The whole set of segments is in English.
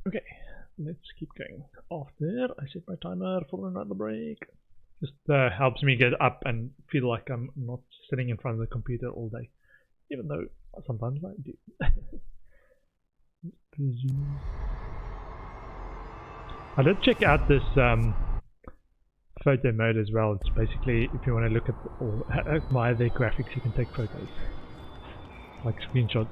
Okay, let's keep going. After I set my timer for another break. Just helps me get up and feel like I'm not sitting in front of the computer all day. Even though sometimes I do. I did check out this photo mode as well. It's basically if you want to look at admire their graphics, you can take photos, like screenshots.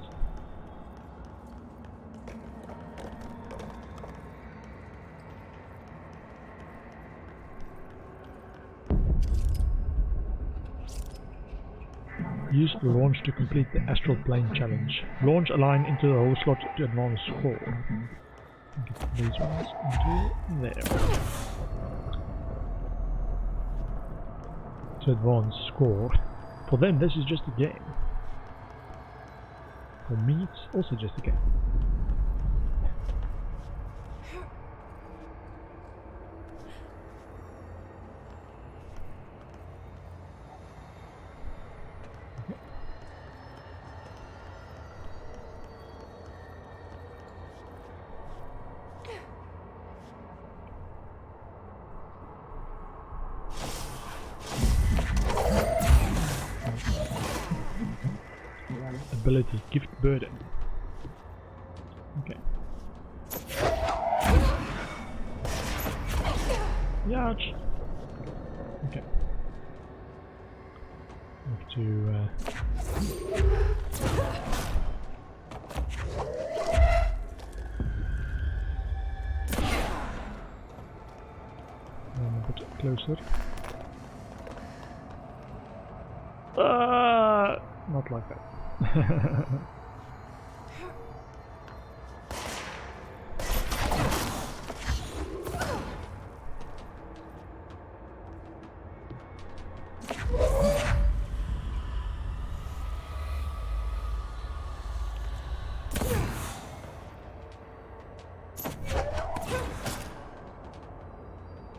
Use launch to complete the astral plane challenge. Launch a line into the hole slot to advance score. Get these ones into there. To advance score. For them, this is just a game. For me, it's also just a game. Ability, gift burden. Okay. Ouch. Okay. Have to a bit closer. Not like that.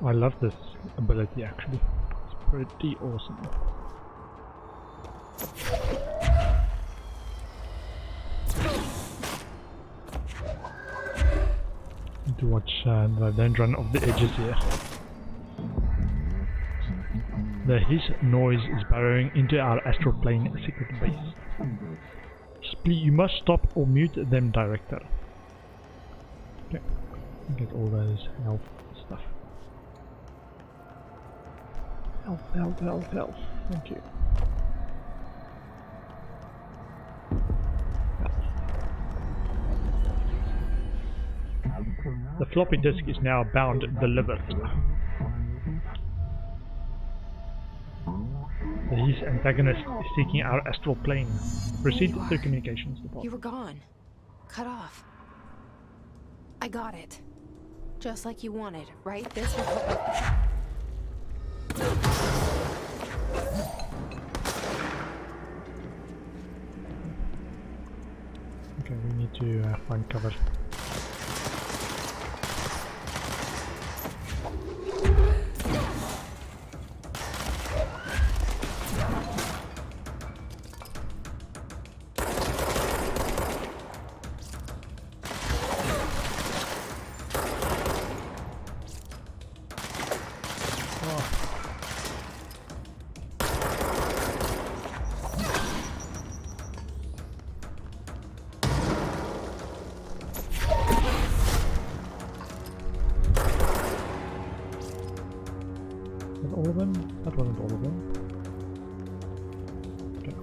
I love this ability actually. It's pretty awesome. Need to watch that I don't run off the edges here. The hiss noise is burrowing into our astral plane secret base. You must stop or mute them, director. Okay, get all those health stuff. Health. Thank you. The floppy disk is now bound delivered. His antagonist is seeking our astral plane. Proceed to the communications department. You were gone. Cut off. I got it. Just like you wanted, right? This was what Okay, we need to find cover. All of them? That wasn't all of them. Okay,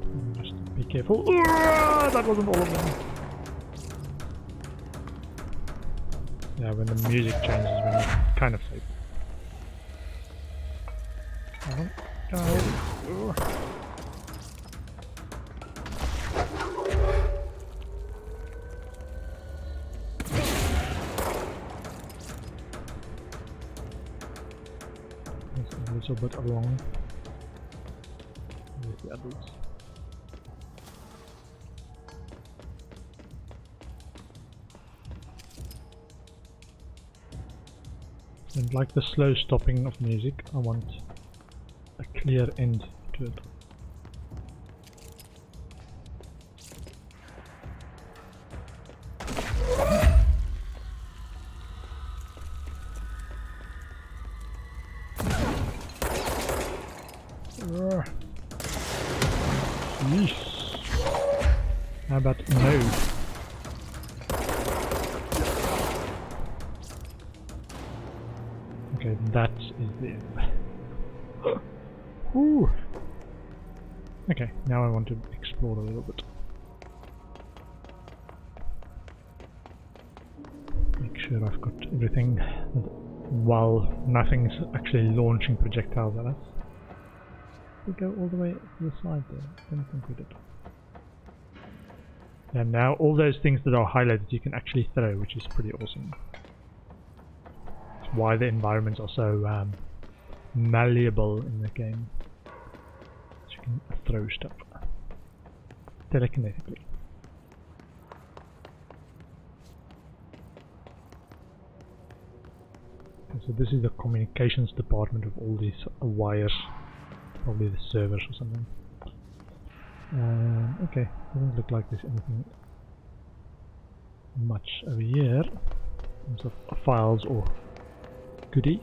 just be careful. That wasn't all of them. Yeah, when the music changes, when you're kind of safe. A little bit along with the others. And like the slow stopping of music, I want a clear end to it. How about no? Okay, that is the end. Ooh. Okay, now I want to explore a little bit. Make sure I've got everything while nothing's actually launching projectiles at us. We go all the way to the side there. I don't think we did. And now all those things that are highlighted you can actually throw, which is pretty awesome. That's why the environments are so malleable in the game. So you can throw stuff telekinetically. Okay, so this is the communications department of all these wires. Probably the servers or something. Okay, doesn't look like there's anything much over here in terms of files or goodies.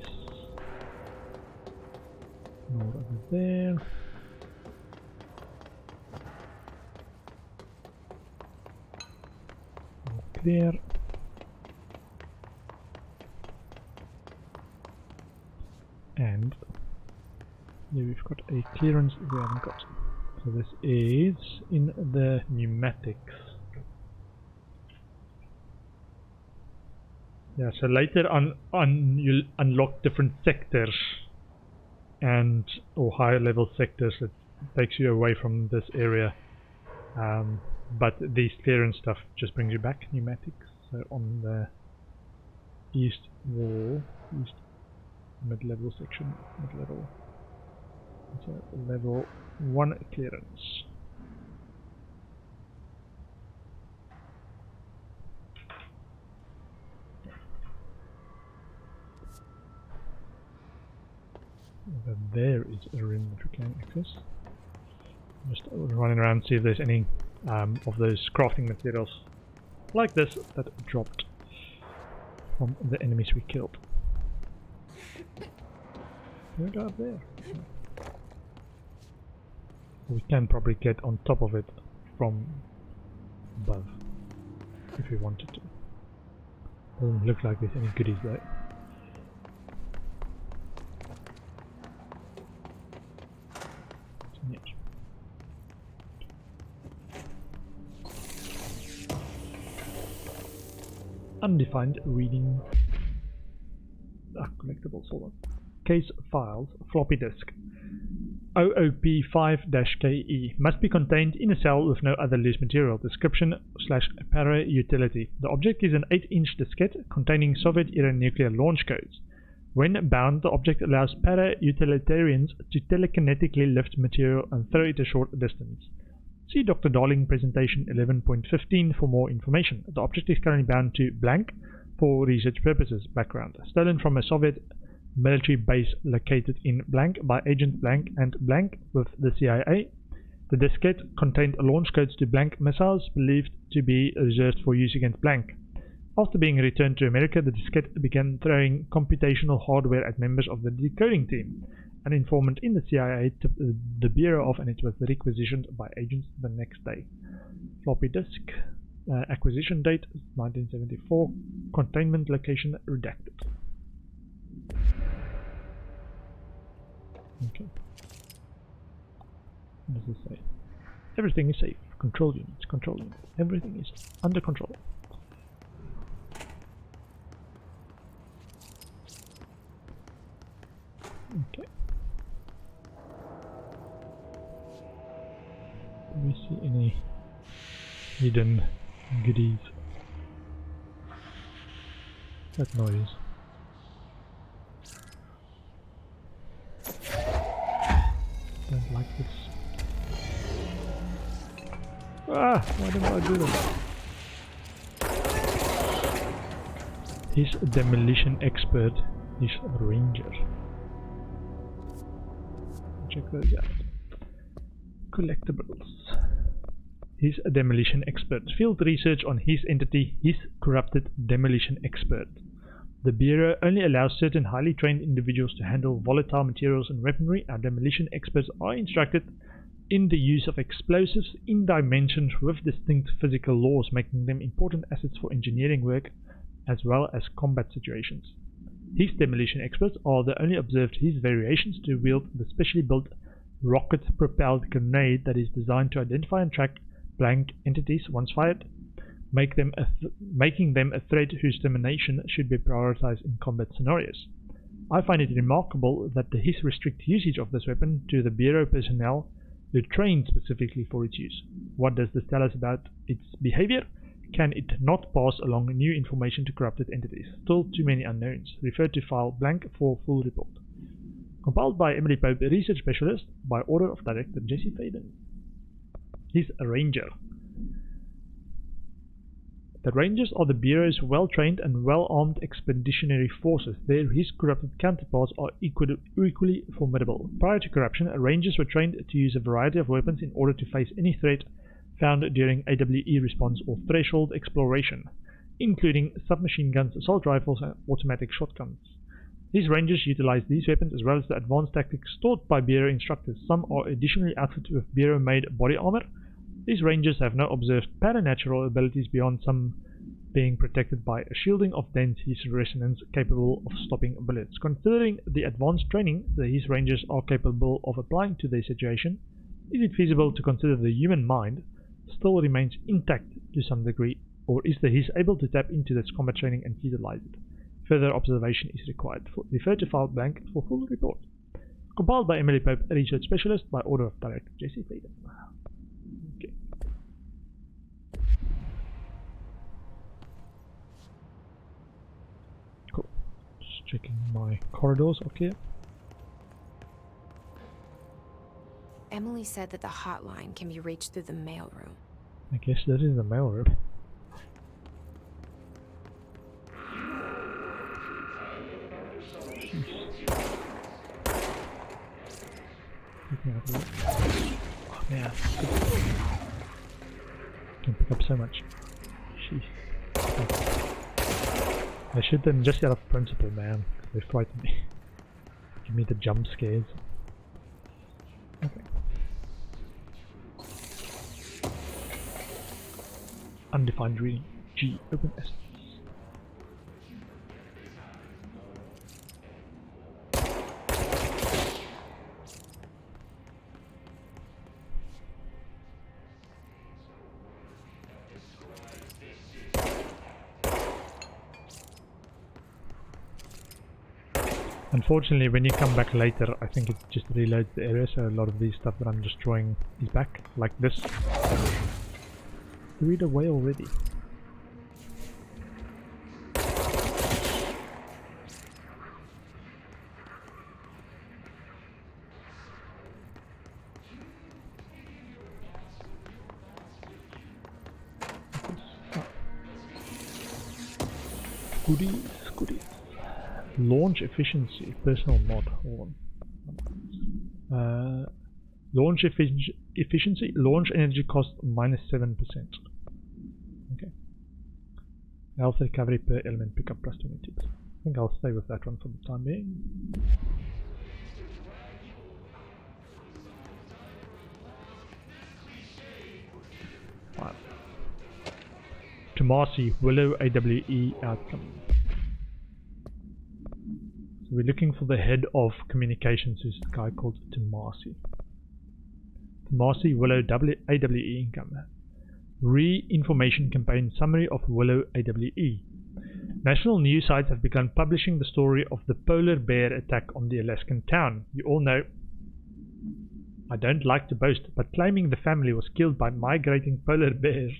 More over there. All clear. And here we've got a clearance we haven't got. So this is in the pneumatics. Yeah, so later on you'll unlock different sectors and or higher level sectors that takes you away from this area. But these clearance stuff just brings you back pneumatics. So on the east wall, east mid-level section, mid-level. So level 1 clearance. Over there is a room that we can access. Just running around see if there's any of those crafting materials like this that dropped from the enemies we killed. Can we go up there? We can probably get on top of it from above if we wanted to. Doesn't look like there's any goodies though. Yes. Undefined reading. Collectibles, hold on. Case files, floppy disk. OOP5-KE must be contained in a cell with no other loose material. Description / para utility. The object is an 8-inch diskette containing Soviet-era nuclear launch codes. When bound, the object allows para-utilitarians to telekinetically lift material and throw it a short distance. See Dr. Darling presentation 11.15 for more information. The object is currently bound to blank for research purposes. Background. Stolen from a Soviet military base located in blank by agent blank and blank with the CIA. The diskette contained launch codes to blank missiles believed to be reserved for use against blank. After being returned to America, the diskette began throwing computational hardware at members of the decoding team. An informant in the CIA tipped the Bureau off and it was requisitioned by agents the next day. Floppy disk. Acquisition date 1974. Containment location redacted. Okay. What does this say? Everything is safe. Control units. Control units. Everything is under control. Okay. Do we see any hidden goodies? That noise. Don't like this. Ah! Why don't I do that? He's a demolition expert. He's a ranger. Check those out. Collectibles. He's a demolition expert. Field research on his entity, his corrupted demolition expert. The Bureau only allows certain highly trained individuals to handle volatile materials and weaponry. Our demolition experts are instructed in the use of explosives in dimensions with distinct physical laws, making them important assets for engineering work as well as combat situations. His demolition experts are the only observed his variations to wield the specially built rocket-propelled grenade that is designed to identify and track blank entities once fired, making them a threat whose termination should be prioritized in combat scenarios. I find it remarkable that the His restrict usage of this weapon to the Bureau personnel who trained specifically for its use. What does this tell us about its behavior? Can it not pass along new information to corrupted entities? Still too many unknowns. Refer to file blank for full report. Compiled by Emily Pope, a research specialist, by order of Director Jesse Faden. He's a ranger. The Rangers are the Bureau's well-trained and well-armed expeditionary forces. There, his corrupted counterparts are equally formidable. Prior to corruption, Rangers were trained to use a variety of weapons in order to face any threat found during AWE response or threshold exploration, including submachine guns, assault rifles, and automatic shotguns. These Rangers utilize these weapons as well as the advanced tactics taught by Bureau instructors. Some are additionally outfitted with Bureau-made body armor. These Rangers have no observed paranatural abilities beyond some being protected by a shielding of dense His resonance capable of stopping bullets. Considering the advanced training the His Rangers are capable of applying to their situation, is it feasible to consider the human mind still remains intact to some degree, or is the His able to tap into this combat training and utilize it? Further observation is required. Refer to file blank for full report. Compiled by Emily Pope, a research specialist, by order of Director Jesse Faden. Okay. Cool. Just checking my corridors. Okay. Emily said that the hotline can be reached through the mailroom. I guess that is the mailroom. Oh man, can pick up so much. Jeez. I shoot them just out of principle, man. They frighten me. Give me the jump scares. Okay. Undefined reading. G. Open S. Unfortunately, when you come back later, I think it just reloads the area, so a lot of these stuff that I'm destroying is back, like this. Threw it away already. Goodies, goodies. Launch efficiency, personal mod. Hold on. Launch efficiency, launch energy cost -7%. Okay. Health recovery per element pickup +22. I think I'll stay with that one for the time being. Fine. Tomasi, Willow AWE outcome. So we're looking for the head of communications, who's a guy called Tomasi. Tomasi, Willow AWE income. Re-information campaign summary of Willow AWE. National news sites have begun publishing the story of the polar bear attack on the Alaskan town. You all know, I don't like to boast, but claiming the family was killed by migrating polar bears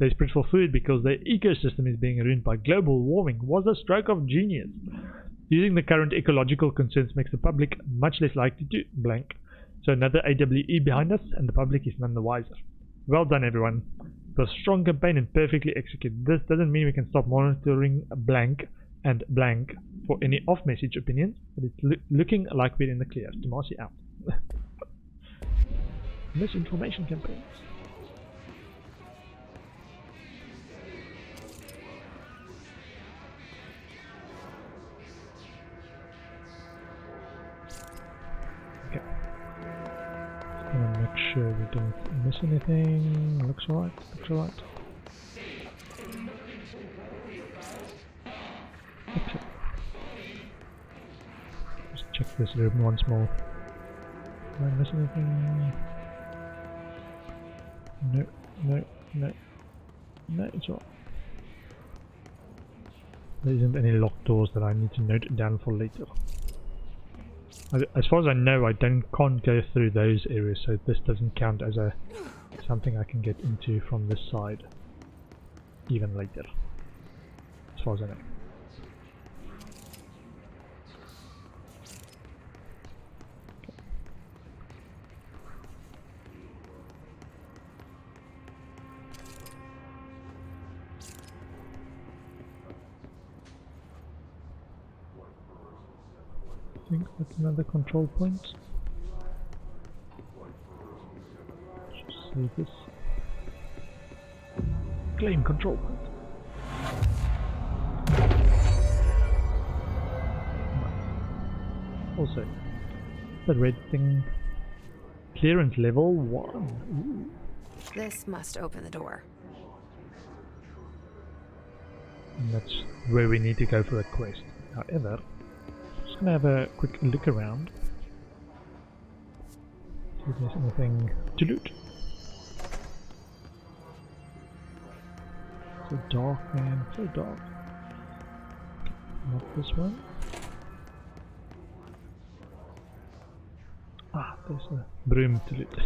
desperate for food because their ecosystem is being ruined by global warming was a stroke of genius. Using the current ecological concerns makes the public much less likely to blank. So another AWE behind us, and the public is none the wiser. Well done, everyone. It was a strong campaign and perfectly executed. This doesn't mean we can stop monitoring blank and blank for any off-message opinions, but it's looking like we're in the clear. Tomasi out. Misinformation campaigns. sure we didn't miss anything. Looks alright, looks alright. Okay. Let's check this room once more. Did I miss anything? No, no, no. No, it's alright. There isn't any locked doors that I need to note down for later. As far as I know, I can't go through those areas, so this doesn't count as something I can get into from this side, even later. As far as I know. I think that's another control point. Just save this. Claim control point. Nice. Also, the red thing. Clearance level 1. Ooh. This must open the door. And that's where we need to go for a quest. However, just gonna have a quick look around. See if there's anything to loot. So dark, man, so dark. Not this one. Ah, there's a broom to loot.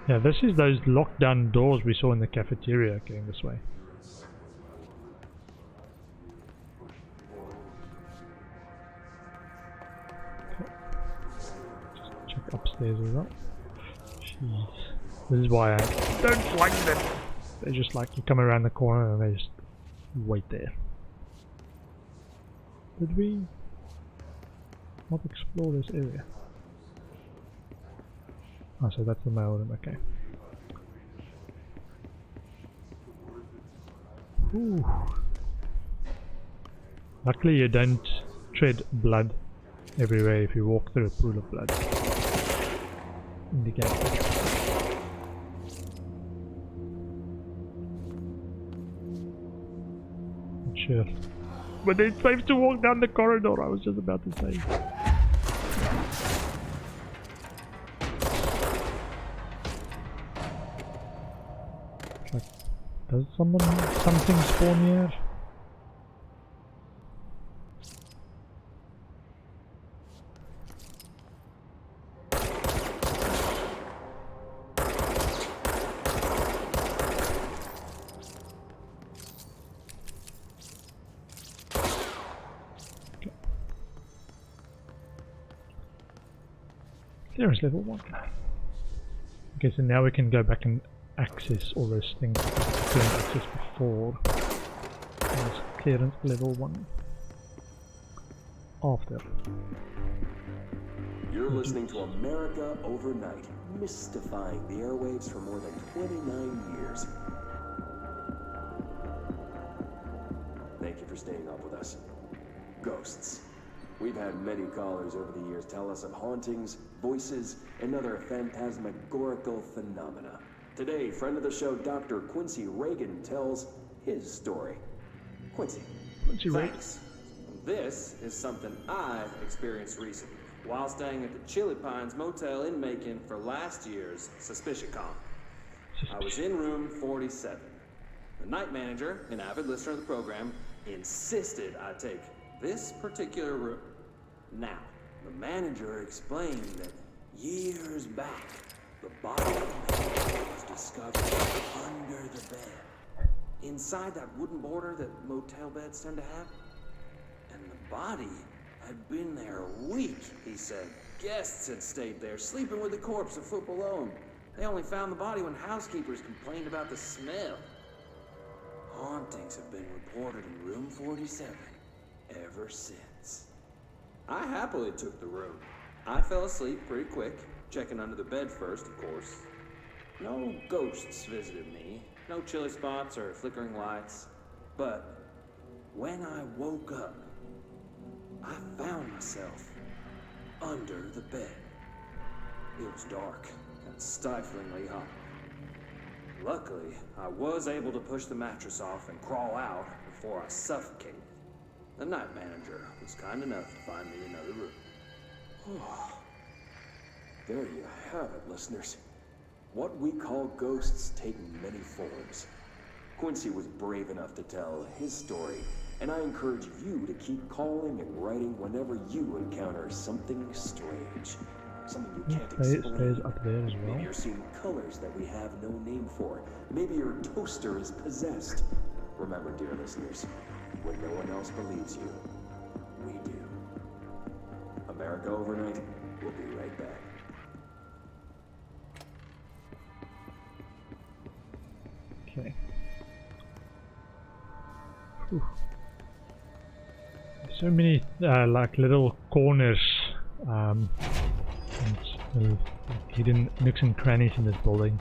Yeah, this is those locked down doors we saw in the cafeteria going this way. Okay. Just check upstairs as well. Jeez. This is why I don't like them. They're just like, you come around the corner and they just wait there. Did we not explore this area? Oh, so that's the mail room, okay. Ooh. Luckily you don't tread blood everywhere if you walk through a pool of blood. In the game. Not sure. But it's safe to walk down the corridor, I was just about to say. Does something spawn here? Okay. Clearance level 1. Okay, so now we can go back and access all those things that we couldn't access before. There's clearance level 1. After. You're listening to America Overnight, mystifying the airwaves for more than 29 years. Thank you for staying up with us. Ghosts. We've had many callers over the years tell us of hauntings, voices, and other phantasmagorical phenomena. Today, friend of the show, Dr. Quincy Reagan, tells his story. Quincy, thanks. This is something I've experienced recently while staying at the Chili Pines Motel in Macon for last year's SuspiciaCon. I was in room 47. The night manager, an avid listener of the program, insisted I take this particular room. Now, the manager explained that years back, the body of a man was discovered under the bed, inside that wooden border that motel beds tend to have. And the body had been there a week, he said. Guests had stayed there, sleeping with the corpse a foot below them. They only found the body when housekeepers complained about the smell. Hauntings have been reported in room 47 ever since. I happily took the room. I fell asleep pretty quick, checking under the bed first, of course. No ghosts visited me, no chilly spots or flickering lights. But when I woke up, I found myself under the bed. It was dark and stiflingly hot. Luckily, I was able to push the mattress off and crawl out before I suffocated. The night manager was kind enough to find me another room. There you have it, listeners. What we call ghosts take many forms. Quincy was brave enough to tell his story, and I encourage you to keep calling and writing whenever you encounter something strange. Something you can't explain. Stairs up there as well. Maybe you're seeing colors that we have no name for. Maybe your toaster is possessed. Remember, dear listeners, when no one else believes you, we do. America Overnight, we'll be right back. Okay. Whew. So many like little corners and hidden nooks and crannies in this building.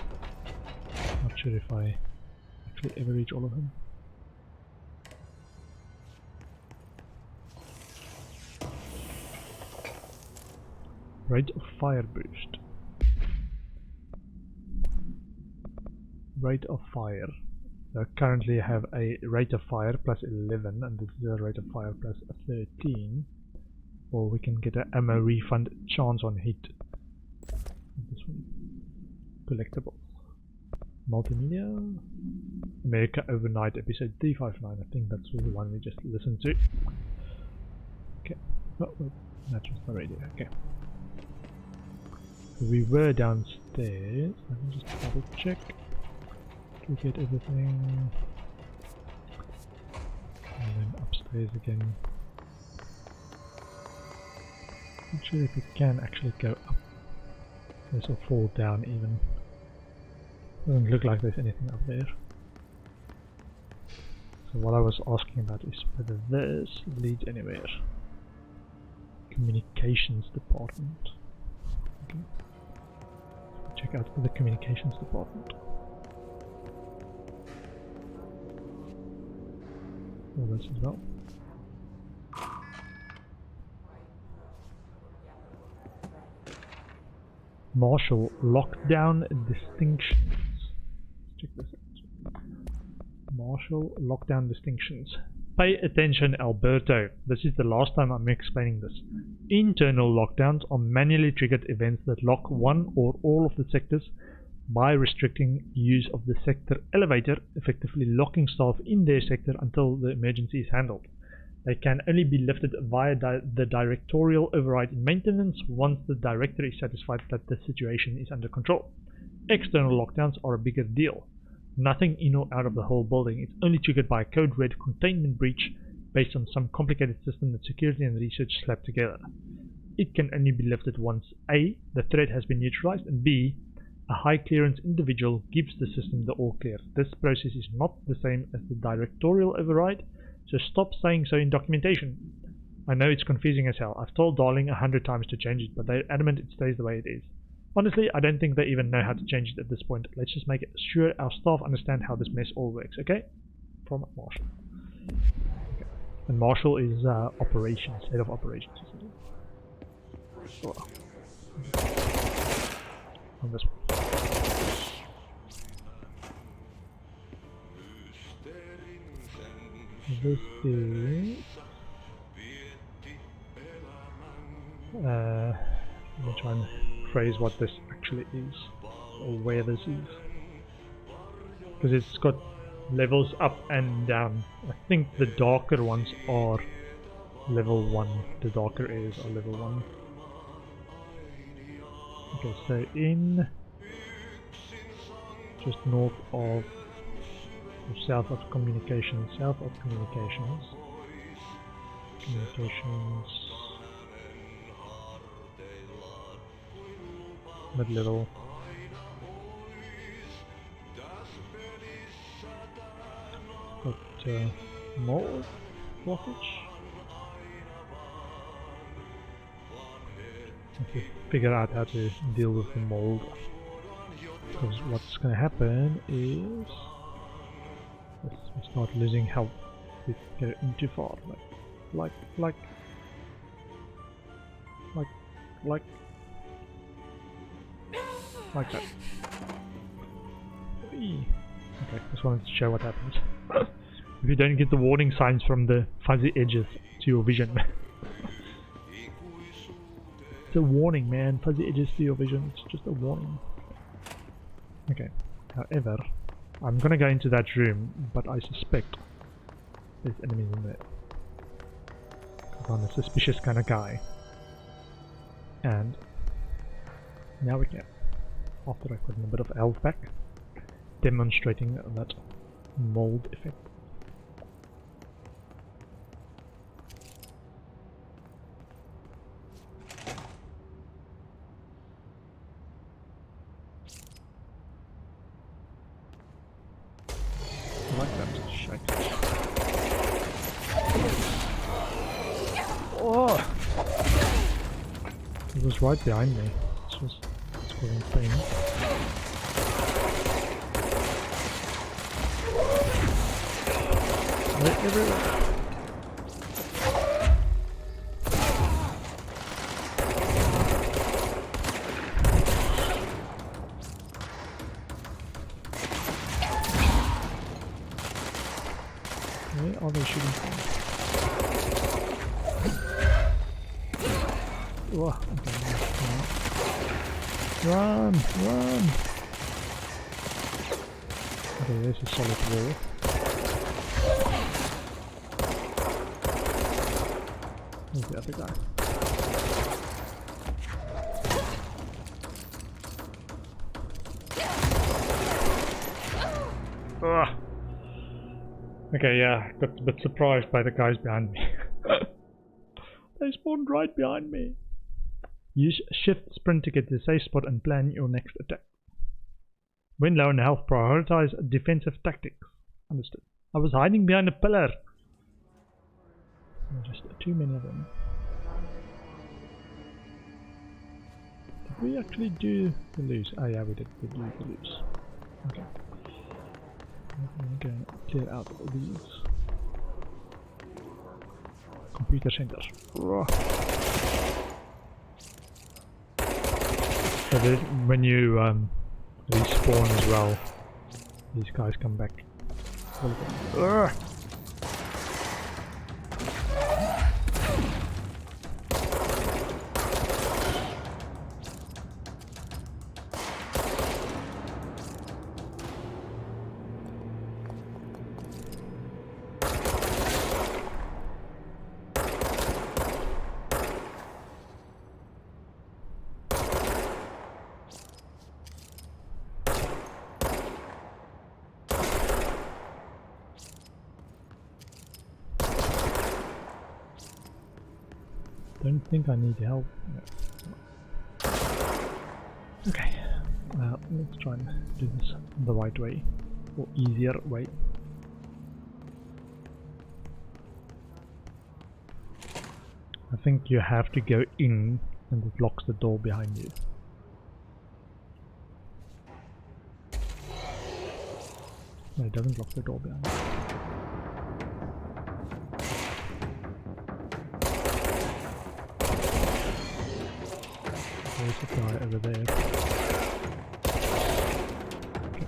Not sure if I actually ever reach all of them. Rate of fire boost. Rate of fire. I currently have a rate of fire plus 11 and this is a rate of fire plus 13. Or we can get an ammo refund chance on hit. This one. Collectibles. Multimedia. America Overnight episode 359. I think that's the one we just listened to. Okay. Oh, wait. That's just the radio. Okay. So we were downstairs. Let me just double check. To get everything. And then upstairs again. Not sure if we can actually go up. This will fall down even. Doesn't look like there's anything up there. So what I was asking about is whether this leads anywhere. Communications department. Okay. Check out the communications department. All this as well. Marshall lockdown distinctions. Let's check this out. Marshall lockdown distinctions. Pay attention, Alberto. This is the last time I'm explaining this. Internal lockdowns are manually triggered events that lock one or all of the sectors by restricting use of the sector elevator, effectively locking staff in their sector until the emergency is handled. They can only be lifted via the directorial override in maintenance once the director is satisfied that the situation is under control. External lockdowns are a bigger deal. Nothing in or out of the whole building. It's only triggered by a code red containment breach based on some complicated system that security and research slapped together. It can only be lifted once A, the threat has been neutralized, and B, a high clearance individual gives the system the all clear. This process is not the same as the directorial override, so stop saying so in documentation. I know it's confusing as hell. I've told Darling 100 times to change it, but they're adamant it stays the way it is. Honestly, I don't think they even know how to change it at this point. Let's just make sure our staff understand how this mess all works, okay? From Marshall. Okay. And Marshall is operations, head of operations. Oh. On this one. This is let me try and phrase what this actually is, or where this is, because it's got levels up and down. I think the darker ones are level 1, the darker areas are level 1. Okay, so in just north of or south of communications, mid-level. Got mold blockage. Have to figure out how to deal with the mold, because what's gonna happen is we start losing health. We get in too far. Like that. Whee. Okay, just wanted to show what happens. If you don't get the warning signs from the fuzzy edges to your vision. It's a warning, man. Fuzzy edges to your vision. It's just a warning. Okay. However, I'm gonna go into that room, but I suspect there's enemies in there. Because I'm a suspicious kind of guy. And now we can. After I put in a bit of health back, demonstrating that mold effect. I like that shake. Oh! It was right behind me. It's causing pain. They're everywhere. Where are they shooting from? Oh, okay, run! Run! Okay, there's a solid wall. Where's the other guy? Ugh. Okay, yeah, got a bit surprised by the guys behind me. They spawned right behind me. Use shift sprint to get to the safe spot and plan your next attack. When low on health, prioritize defensive tactics. Understood. I was hiding behind a pillar. Just too many of them. Did we actually do the loose? Oh yeah, we did do the loose. Okay. I'm going to clear out all these. Computer center. So when you respawn as well, these guys come back. Don't think I need help. No. Okay, let's try and do this the right way, or easier way. I think you have to go in and it locks the door behind you. No, it doesn't lock the door behind you. There's a guy over there. Okay,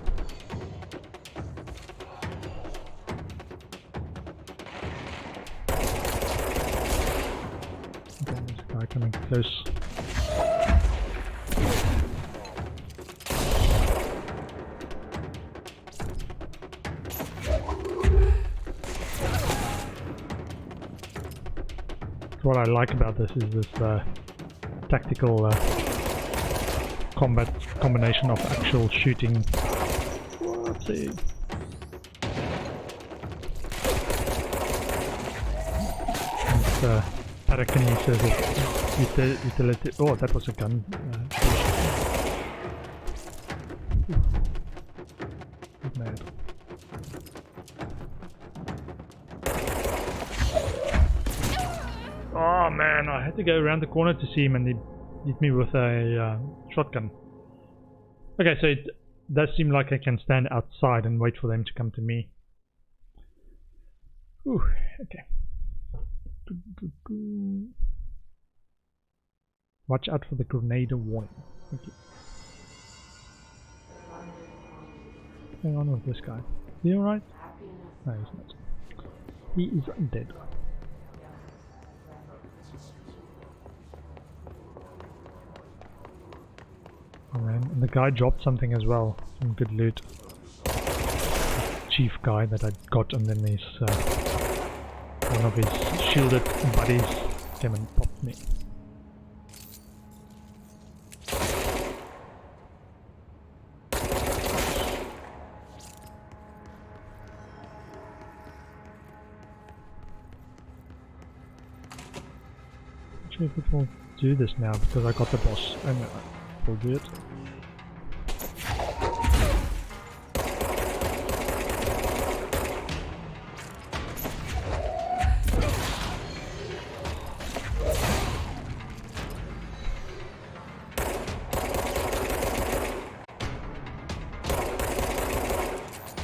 there's a guy coming close. What I like about this is this tactical combat combination of actual shooting. Whoopsie. And parakinesis utility. Oh, that was a gun. Mad. Oh man, I had to go around the corner to see him and he hit me with a shotgun. Okay, so It does seem like I can stand outside and wait for them to come to me. Ooh, okay. Watch out for the grenade warning. Thank you. What's going on with this guy? Is he alright? No, he's not. He is dead. Oh man, and the guy dropped something as well. Some good loot. Chief guy that I got, and then his one of his shielded buddies came and popped me. Not sure if it will do this now because I got the boss. I know, we'll do it.